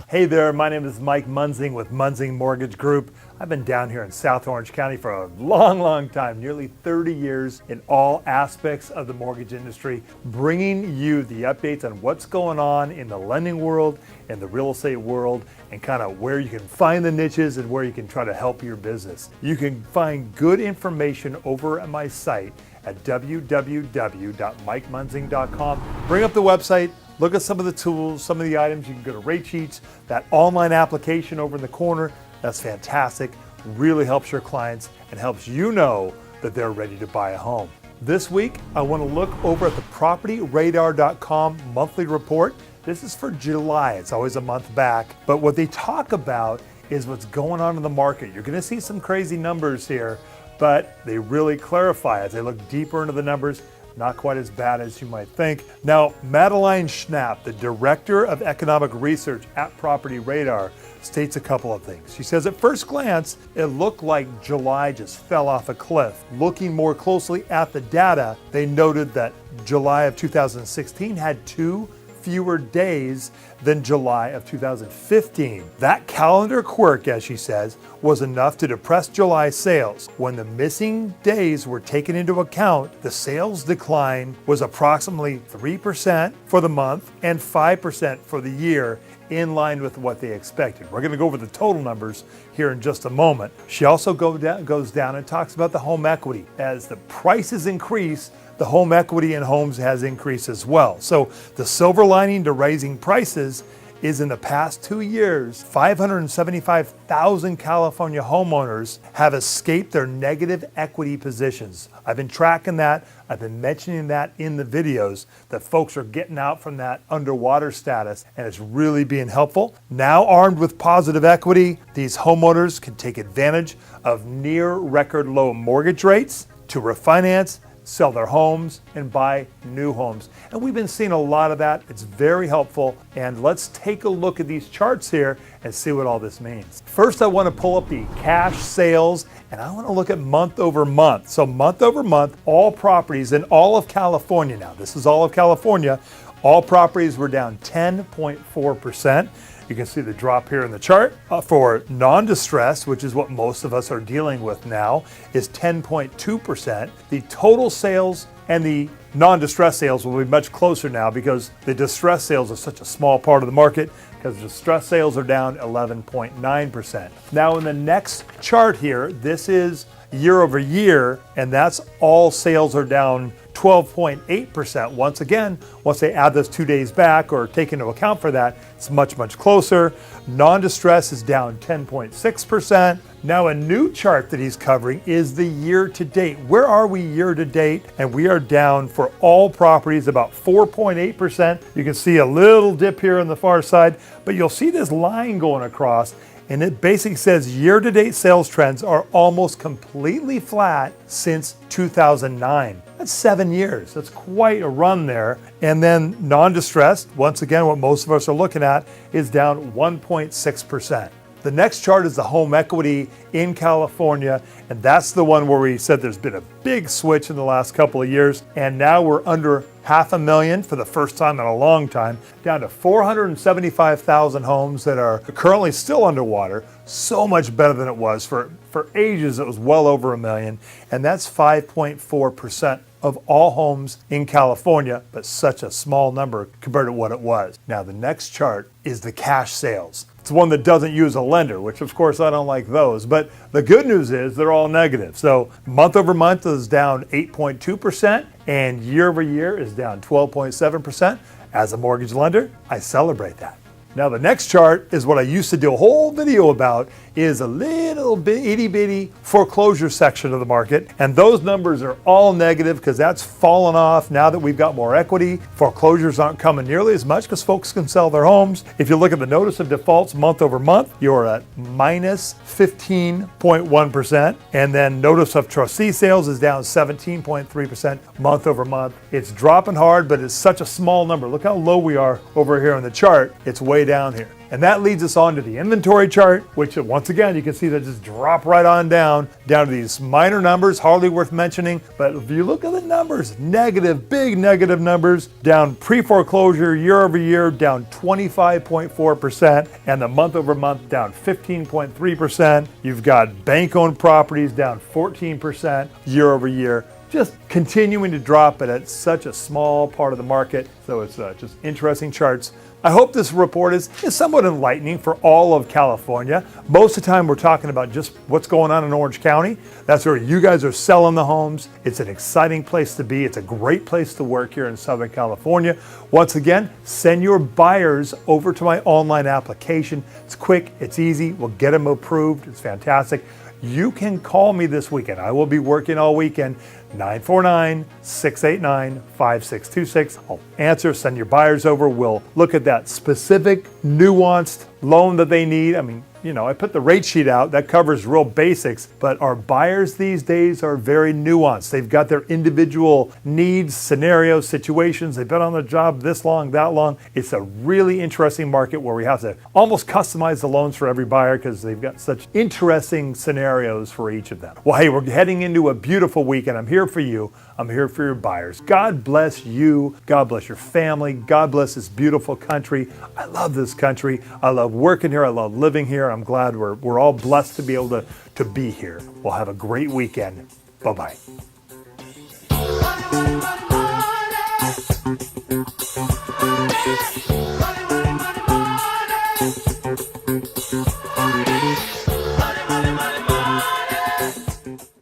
Hey there, my name is Mike Munzing with Munzing Mortgage Group. I've been down here in South Orange County for a long time, nearly 30 years in all aspects of the mortgage industry, bringing you the updates on what's going on in the lending world and the real estate world, and kind of where you can find the niches and where you can try to help your business. You can find good information over at my site at www.mikemunzing.com. Bring up the website, look at some of the tools, some of the items. You can go to rate sheets, that online application over in the corner. That's fantastic. Really helps your clients and helps you know that they're ready to buy a home. This week, I want to look over at the propertyradar.com monthly report. This is for July. It's always a month back. But what they talk about is what's going on in the market. You're going to see some crazy numbers here, but they really clarify as they look deeper into the numbers. Not quite as bad as you might think. Now, Madeline Schnapp, the Director of Economic Research at Property Radar, states a couple of things. She says, at first glance, it looked like July just fell off a cliff. Looking more closely at the data, they noted that July of 2016 had 2 fewer days than July of 2015. That calendar quirk, as she says, was enough to depress July sales. When the missing days were taken into account, the sales decline was approximately 3% for the month and 5% for the year, in line with what they expected. We're going to go over the total numbers here in just a moment. She also goes down and talks about the home equity. As the prices increase, the home equity in homes has increased as well. So the silver lining to raising prices is in the past 2 years, 575,000 California homeowners have escaped their negative equity positions. I've been tracking that. I've been mentioning that in the videos, that folks are getting out from that underwater status, and it's really being helpful. Now armed with positive equity, these homeowners can take advantage of near record low mortgage rates to refinance, sell their homes, and buy new homes. And we've been seeing a lot of that. It's very helpful. And let's take a look at these charts here and see what all this means. First, I want to pull up the cash sales, and I want to look at month over month. So month over month, all properties in all of California now, this is all of California, all properties were down 10.4%. You can see the drop here in the chart. For non-distress, which is what most of us are dealing with now, is 10.2%. The total sales and the non-distress sales will be much closer now because the distress sales are such a small part of the market, because distress sales are down 11.9%. Now in the next chart here, this is year over year, and that's all sales are down 12.8%. Once again, once they add those 2 days back or take into account for that, it's much closer. Non-distress is down 10.6%. Now a new chart that he's covering is the year to date. Where are we year to date? And we are down for all properties about 4.8%. You can see a little dip here on the far side, but you'll see this line going across, and it basically says year-to-date sales trends are almost completely flat since 2009. That's 7 years. That's quite a run there. And then non-distressed, once again, what most of us are looking at, is down 1.6%. The next chart is the home equity in California, and that's the one where we said there's been a big switch in the last couple of years, and now we're under 500,000 for the first time in a long time, down to 475,000 homes that are currently still underwater. So much better than it was. For ages, it was well over 1 million, and that's 5.4% of all homes in California, but such a small number compared to what it was. Now the next chart is the cash sales. It's one that doesn't use a lender, which of course I don't like those, but the good news is they're all negative. So month over month is down 8.2%, and year over year is down 12.7%. As a mortgage lender, I celebrate that. Now the next chart is what I used to do a whole video about, is a little bit itty bitty foreclosure section of the market. And those numbers are all negative because that's fallen off now that we've got more equity. Foreclosures aren't coming nearly as much because folks can sell their homes. If you look at the notice of defaults month over month, you're at minus 15.1%. And then notice of trustee sales is down 17.3% month over month. It's dropping hard, but it's such a small number. Look how low we are over here on the chart. It's way down here. And that leads us on to the inventory chart, which once again, you can see that just drop right on down to these minor numbers, hardly worth mentioning. But if you look at the numbers, negative, big negative numbers, down pre-foreclosure year over year, down 25.4%, and the month over month down 15.3%. You've got bank-owned properties down 14% year over year. Just continuing to drop, but at such a small part of the market. So it's just interesting charts. I hope this report is somewhat enlightening for all of California. Most of the time we're talking about just what's going on in Orange County. That's where you guys are selling the homes. It's an exciting place to be. It's a great place to work here in Southern California. Once again, send your buyers over to my online application. It's quick, it's easy, we'll get them approved. It's fantastic. You can call me this weekend. I will be working all weekend. 949-689-5626. I'll answer, send your buyers over. We'll look at that specific nuanced loan that they need. I mean, I put the rate sheet out that covers real basics, but our buyers these days are very nuanced. They've got their individual needs, scenarios, situations. They've been on the job this long, that long. It's a really interesting market where we have to almost customize the loans for every buyer because they've got such interesting scenarios for each of them. Well, hey, we're heading into a beautiful weekend. I'm here for you. I'm here for your buyers. God bless you. God bless your family. God bless this beautiful country. I love this country. I love working here. I love living here. I'm glad we're all blessed to be able to be here. We'll have a great weekend. Bye-bye.